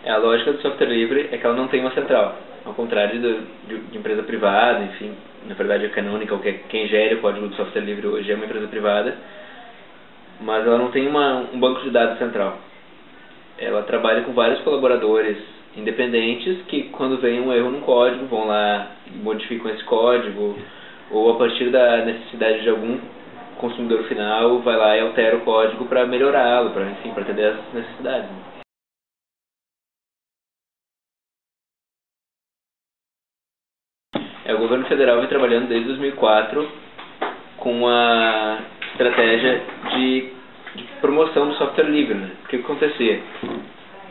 A lógica do software livre é que ela não tem uma central, ao contrário de empresa privada, enfim, na verdade a Canonical, que é quem gera o código do software livre hoje, é uma empresa privada, mas ela não tem um banco de dados central. Ela trabalha com vários colaboradores independentes que, quando vem um erro no código, vão lá e modificam esse código, ou a partir da necessidade de algum consumidor final, vai lá e altera o código para melhorá-lo, para atender as necessidades. O governo federal vem trabalhando desde 2004 com a estratégia de promoção do software livre, né? O que acontecia?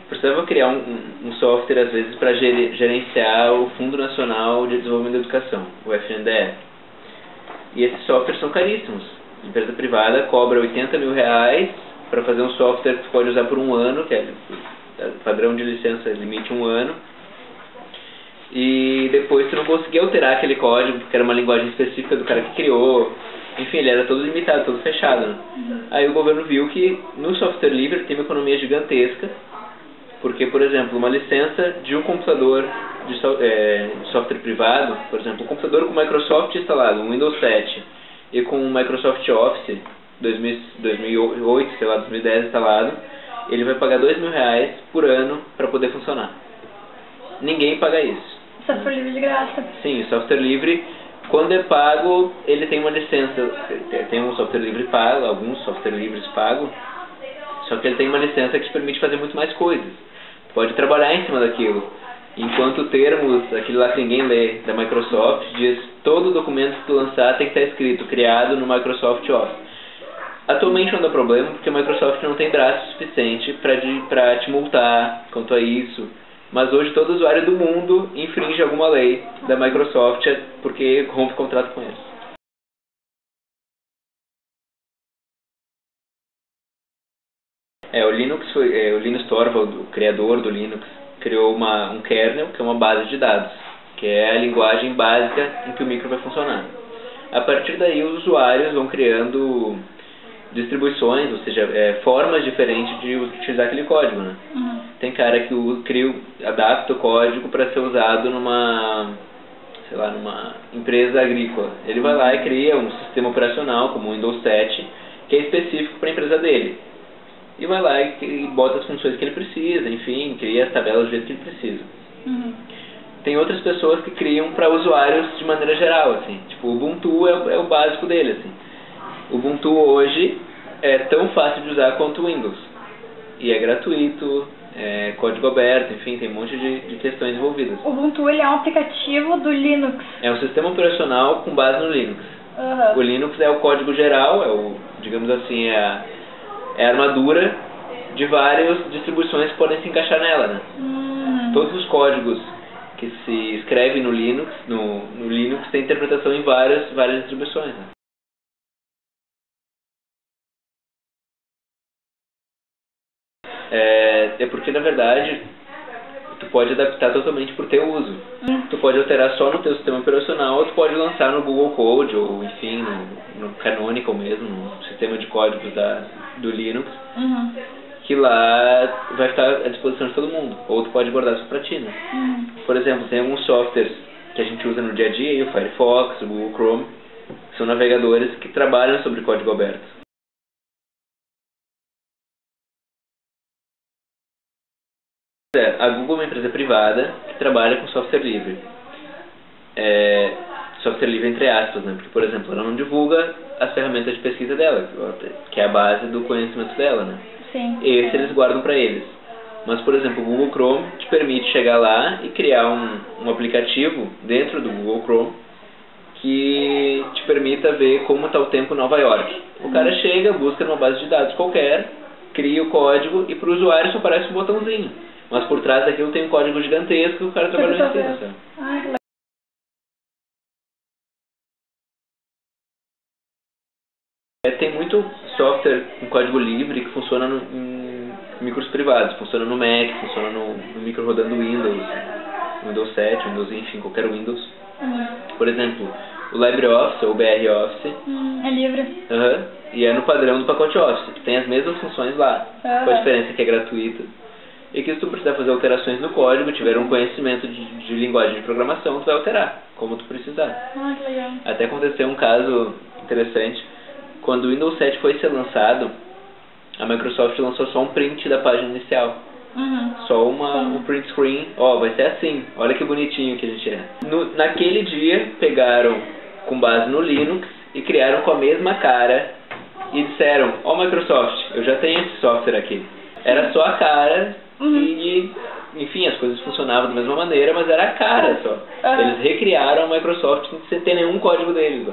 Precisava criar um software, às vezes, para gerenciar o Fundo Nacional de Desenvolvimento da Educação, o FNDE. E esses softwares são caríssimos. A empresa privada cobra R$80 mil para fazer um software que você pode usar por um ano, que é padrão de licença limite 1 ano. E depois você não conseguia alterar aquele código, porque era uma linguagem específica do cara que criou. Enfim, ele era todo limitado, todo fechado, né? Aí o governo viu que no software livre tem uma economia gigantesca, porque, por exemplo, uma licença de um computador de software privado, por exemplo, um computador com Microsoft instalado, um Windows 7, e com o Microsoft Office 2008, 2010 instalado, ele vai pagar R$2 mil por ano para poder funcionar. Ninguém paga isso. Software livre de graça. Sim, software livre, quando é pago, ele tem uma licença. Tem um software livre pago, alguns software livres pagos, só que ele tem uma licença que te permite fazer muito mais coisas. Pode trabalhar em cima daquilo. Enquanto termos, aquele lá que ninguém lê, da Microsoft, diz todo documento que tu lançar tem que estar escrito, criado no Microsoft Office. Atualmente não dá problema, porque a Microsoft não tem braço suficiente para te multar quanto a isso. Mas hoje todo usuário do mundo infringe alguma lei da Microsoft porque rompe contrato com eles. O Linus Torvalds, o criador do Linux, criou um kernel, que é uma base de dados, que é a linguagem básica em que o micro vai funcionar. A partir daí os usuários vão criando distribuições, ou seja, formas diferentes de utilizar aquele código, né? Tem cara que adapta o código para ser usado numa empresa agrícola. Ele vai lá e cria um sistema operacional, como o Windows 7, que é específico para a empresa dele. E vai lá e bota as funções que ele precisa, enfim, cria as tabelas do jeito que ele precisa. Tem outras pessoas que criam para usuários de maneira geral, assim. Tipo, o Ubuntu é o básico dele, assim. O Ubuntu hoje é tão fácil de usar quanto o Windows. E é gratuito, é código aberto, enfim, tem um monte de questões envolvidas. O Ubuntu ele é um aplicativo do Linux. É um sistema operacional com base no Linux. O Linux é o código geral, digamos assim, é a armadura de várias distribuições que podem se encaixar nela, né? Todos os códigos que se escrevem no Linux, no Linux tem interpretação em várias distribuições, né? É porque, na verdade, tu pode adaptar totalmente por teu uso. Tu pode alterar só no teu sistema operacional, ou tu pode lançar no Google Code, ou enfim, no Canonical mesmo, no sistema de códigos do Linux, que lá vai estar à disposição de todo mundo. Ou tu pode guardar só pra ti, né? Por exemplo, tem alguns softwares que a gente usa no dia a dia, o Firefox, o Google Chrome, são navegadores que trabalham sobre código aberto. A Google é uma empresa privada que trabalha com software livre. Software livre entre aspas, né? Porque, por exemplo, ela não divulga as ferramentas de pesquisa dela, que é a base do conhecimento dela, né? Sim. Esse eles guardam para eles. Mas, por exemplo, o Google Chrome te permite chegar lá e criar um aplicativo dentro do Google Chrome que te permita ver como está o tempo em Nova York. O cara chega, busca numa base de dados qualquer, cria o código e para o usuário só aparece um botãozinho. Mas por trás daquilo tem um código gigantesco que o cara trabalhou em cima, sabe? Tem muito software com código livre que funciona em micros privados. Funciona no Mac, funciona no micro rodando Windows 7, Windows, enfim, qualquer Windows. Por exemplo, o LibreOffice ou o BR Office é livre. E é no padrão do pacote Office. Tem as mesmas funções lá. Com a diferença que é gratuito. e que se tu precisar fazer alterações no código, tiver um conhecimento de linguagem de programação, tu vai alterar, como tu precisar. Ah, que legal. Até aconteceu um caso interessante, quando o Windows 7 foi ser lançado, a Microsoft lançou só um print da página inicial. Uhum. Só um print screen, vai ser assim, olha que bonitinho que a gente é. Naquele dia, pegaram com base no Linux e criaram com a mesma cara e disseram, Microsoft, eu já tenho esse software aqui. Era só a cara e, enfim, as coisas funcionavam da mesma maneira, mas era a cara só. Eles recriaram a Microsoft sem ter nenhum código deles.